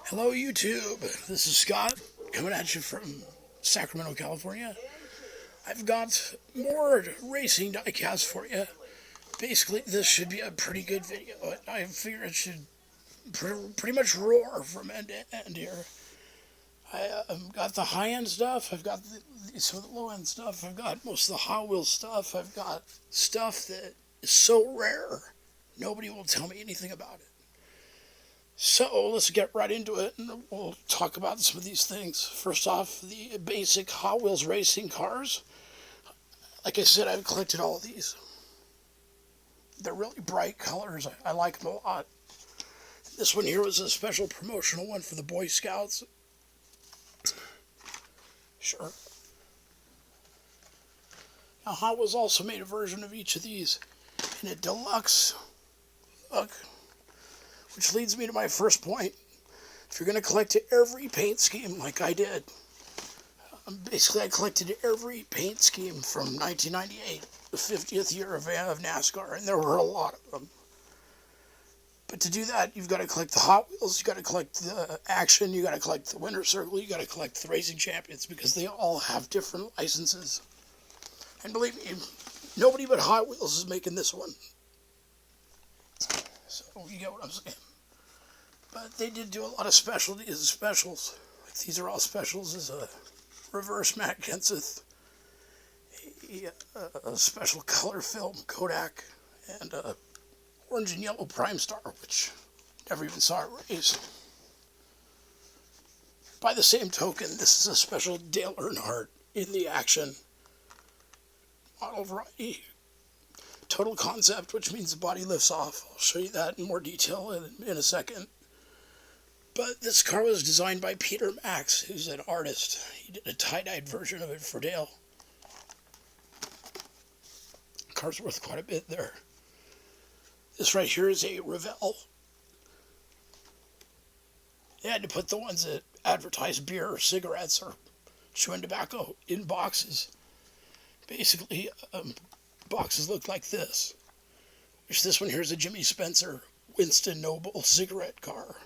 Hello, YouTube. This is Scott coming at you from Sacramento, California. I've got more racing diecast for you. Basically, this should be a pretty good video. I figure it should pretty much roar from end to end here. I got the high-end stuff. I've got some of the low-end stuff. I've got most of the Hot Wheels stuff. I've got stuff that is so rare, nobody will tell me anything about it. So let's get right into it, and we'll talk about some of these things. First off, the basic Hot Wheels racing cars. Like I said, I've collected all of these. They're really bright colors. I like them a lot. This one here was a special promotional one for the Boy Scouts. Sure. Now, Hot Wheels also made a version of each of these in a deluxe look. Which leads me to my first point. If you're going to collect every paint scheme like I did, basically I collected every paint scheme from 1998, the 50th year of NASCAR, and there were a lot of them. But to do that, you've got to collect the Hot Wheels, you've got to collect the Action, you've got to collect the Winter Circle, you've got to collect the Racing Champions, because they all have different licenses. And believe me, nobody but Hot Wheels is making this one. So you get what I'm saying. But they did do a lot of specials. Like these are all specials. Is a reverse Matt Kenseth, a special color film Kodak, and a orange and yellow Prime Star, which never even saw it race. By the same token, this is a special Dale Earnhardt in the Action model variety. Total concept, which means the body lifts off. I'll show you that in more detail in a second. But this car was designed by Peter Max, who's an artist. He did a tie-dyed version of it for Dale. The car's worth quite a bit there. This right here is a Revell. They had to put the ones that advertise beer or cigarettes or chewing tobacco in boxes. Basically, boxes look like this. Which this one here is a Jimmy Spencer Winston Noble cigarette car.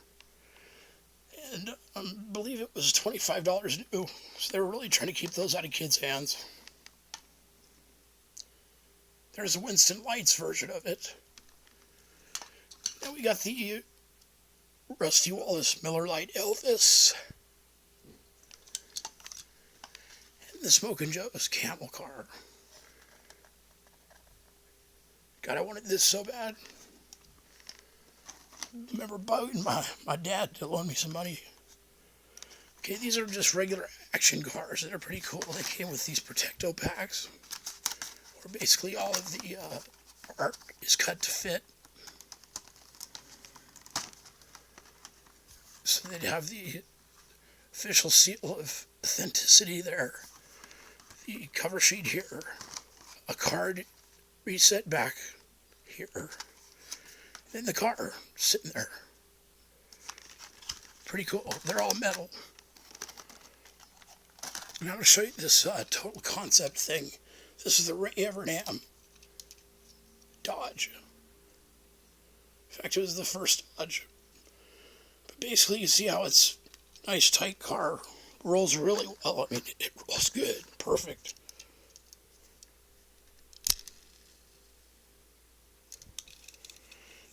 And I believe it was $25 new. So they were really trying to keep those out of kids' hands. There's a Winston Lights version of it. Then we got the Rusty Wallace Miller Lite Elvis. And the Smokin' Joe's Camel car. God, I wanted this so bad. I remember bugging my dad to loan me some money. Okay, these are just regular Action cars that are pretty cool. They came with these Protecto packs, where basically all of the art is cut to fit. So they'd have the official seal of authenticity there. The cover sheet here. A card reset back here. In the car, sitting there. Pretty cool. They're all metal. And I'm going to show you this total concept thing. This is the Ray Evernham Dodge. In fact, it was the first Dodge. But basically, you see how it's a nice, tight car. Rolls really well. I mean, it rolls good. Perfect.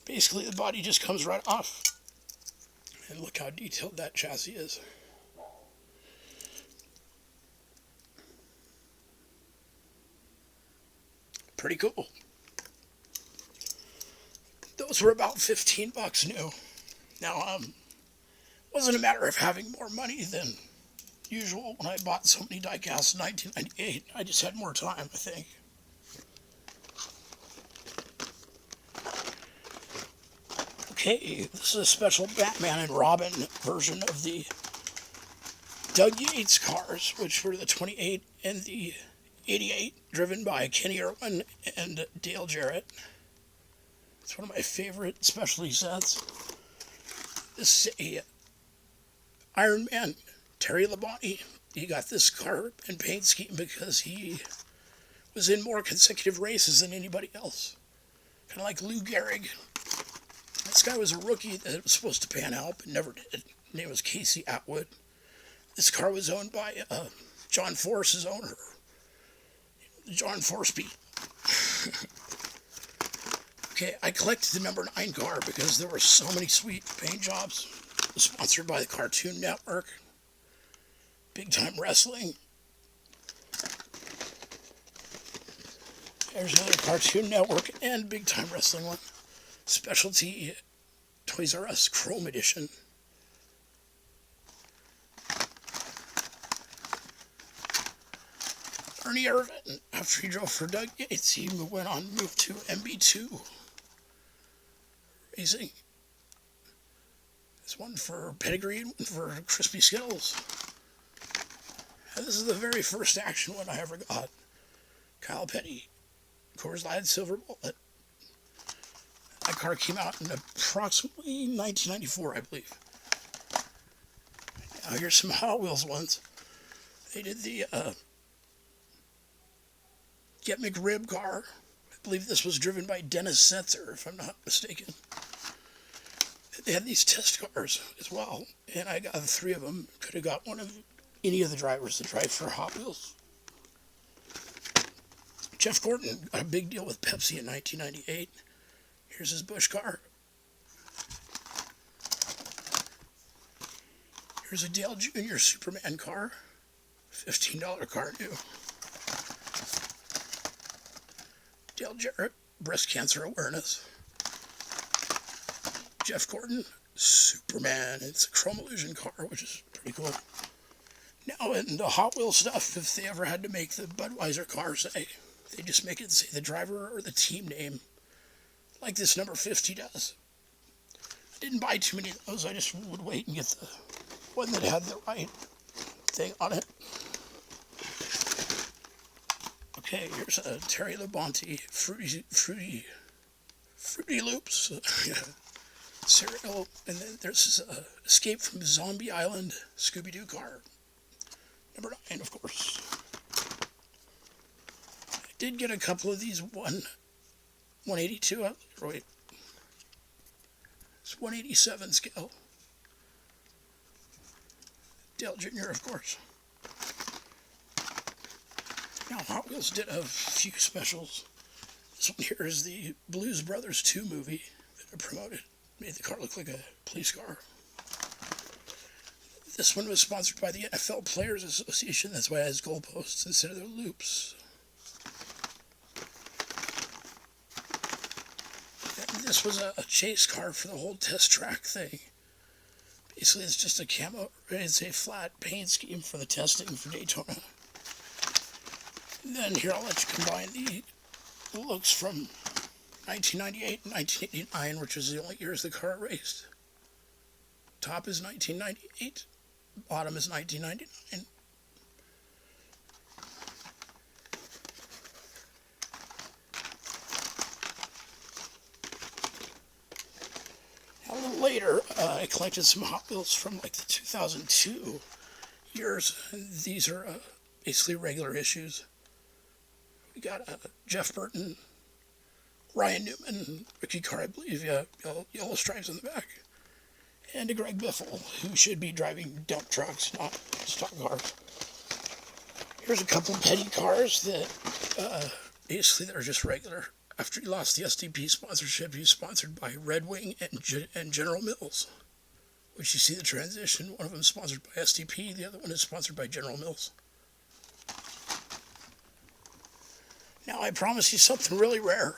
Basically, the body just comes right off. And look how detailed that chassis is. Pretty cool. Those were about $15 new. Now, wasn't a matter of having more money than usual when I bought so many diecasts in 1998. I just had more time, I think. Okay, this is a special Batman and Robin version of the Doug Yates cars, which were the 28 and the 88, driven by Kenny Irwin and Dale Jarrett. It's one of my favorite specialty sets. This is a Iron Man, Terry Labonte. He got this car and paint scheme because he was in more consecutive races than anybody else. Kind of like Lou Gehrig. This guy was a rookie that was supposed to pan out, but never did. name was Casey Atwood. This car was owned by John Force's owner, John Forceby. Okay, I collected the number 9 car because there were so many sweet paint jobs. It was sponsored by the Cartoon Network, Big Time Wrestling. There's another Cartoon Network and Big Time Wrestling one. Specialty Toys R Us Chrome Edition. Ernie Irvin, after he drove for Doug Yates, he went on to move to MB2 Racing. There's one for Pedigree and one for Crispy Skittles. And this is the very first action one I ever got. Kyle Petty, Coors Light Silver Bullet. That car came out in approximately 1994, I believe. Now here's some Hot Wheels ones. They did the Get McRib car. I believe this was driven by Dennis Setzer, if I'm not mistaken. They had these test cars as well, and I got 3 of them. Could have got one of any of the drivers to drive for Hot Wheels. Jeff Gordon got a big deal with Pepsi in 1998. Here's his Busch car. Here's a Dale Jr. Superman car. $15 car new. Dale Jarrett, breast cancer awareness. Jeff Gordon, Superman. It's a chrome illusion car, which is pretty cool. Now, in the Hot Wheels stuff, if they ever had to make the Budweiser car say, they just make it say the driver or the team name, like this number 50 does. I didn't buy too many of those. I just would wait and get the one that had the right thing on it. Okay, here's a Terry Labonte Fruity Loops cereal, and then there's this Escape from Zombie Island Scooby-Doo car. Number 9, of course. I did get a couple of these 182. Wait, it's 187 scale. Dale Jr., of course. Now, Hot Wheels did a few specials. This one here is the Blues Brothers 2 movie that I promoted. Made the car look like a police car. This one was sponsored by the NFL Players Association. That's why it has goalposts instead of their loops. And this was a chase car for the whole test track thing. Basically, it's just a camo. It's a flat paint scheme for the testing for Daytona. And then here, I'll let you combine the looks from 1998 and 1989, which is the only years the car raced. Top is 1998, bottom is 1999. A little later, I collected some Hot Wheels from like the 2002 years, and these are basically regular issues. We got Jeff Burton, Ryan Newman, Ricky Carr, I believe, yellow stripes on the back, and a Greg Biffle, who should be driving dump trucks, not stock cars. Here's a couple petty cars that basically they're just regular. After he lost the SDP sponsorship, he was sponsored by Red Wing and General Mills, which you see the transition. One of them is sponsored by SDP, the other one is sponsored by General Mills. Now, I promised you something really rare.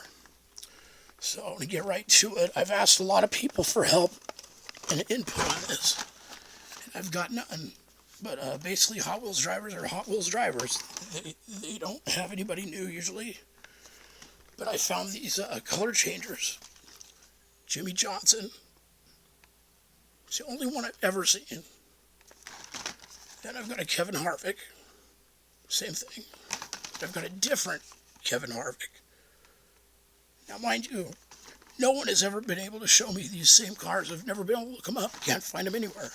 So, to get right to it, I've asked a lot of people for help and input on this. And I've got none. But basically, Hot Wheels drivers are Hot Wheels drivers. They don't have anybody new, usually. But I found these color changers. Jimmy Johnson. It's the only one I've ever seen. Then I've got a Kevin Harvick. Same thing. I've got a different Kevin Harvick. Now, mind you, no one has ever been able to show me these same cars. I've never been able to look them up. Can't find them anywhere.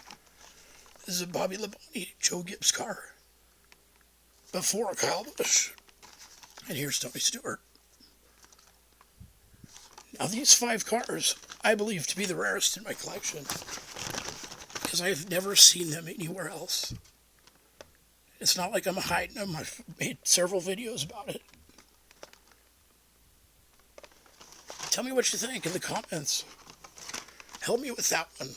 This is a Bobby Labonte, Joe Gibbs car. Before Kyle Busch. And here's Tony Stewart. Now, these 5 cars, I believe to be the rarest in my collection. Because because I've never seen them anywhere else. It's not like I'm hiding them. I've made several videos about it. Tell me what you think in the comments. Help me with that one.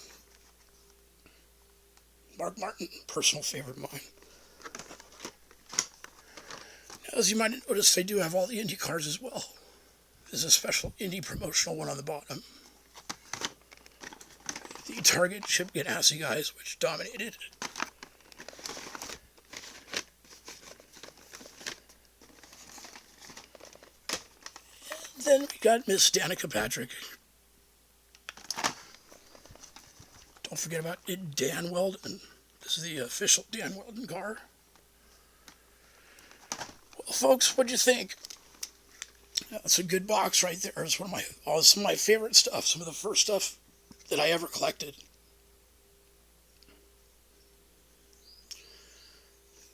Mark Martin, personal favorite of mine. Now, as you might have noticed, I do have all the Indy cars as well. There's a special Indy promotional one on the bottom. The Target Chip Ganassi guys, which dominated. And then we got Miss Danica Patrick. Don't forget about Dan Weldon. This is the official Dan Weldon car. Well, folks, what'd you think? That's a good box right there. It's some of my favorite stuff. Some of the first stuff that I ever collected.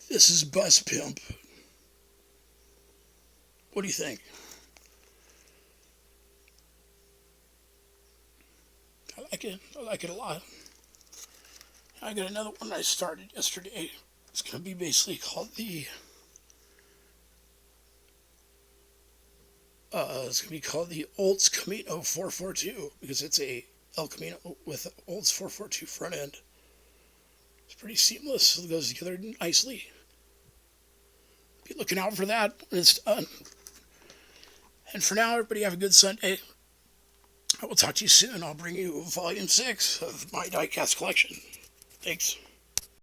This is Bus Pimp. What do you think? I like it. I like it a lot. I got another one I started yesterday. It's going to be basically called the Olds Camino 442 because it's a El Camino with Olds 442 front end. It's pretty seamless. It goes together nicely. Be looking out for that when it's done. And for now, everybody have a good Sunday. I will talk to you soon. I'll bring you Volume 6 of my Diecast collection. Thanks.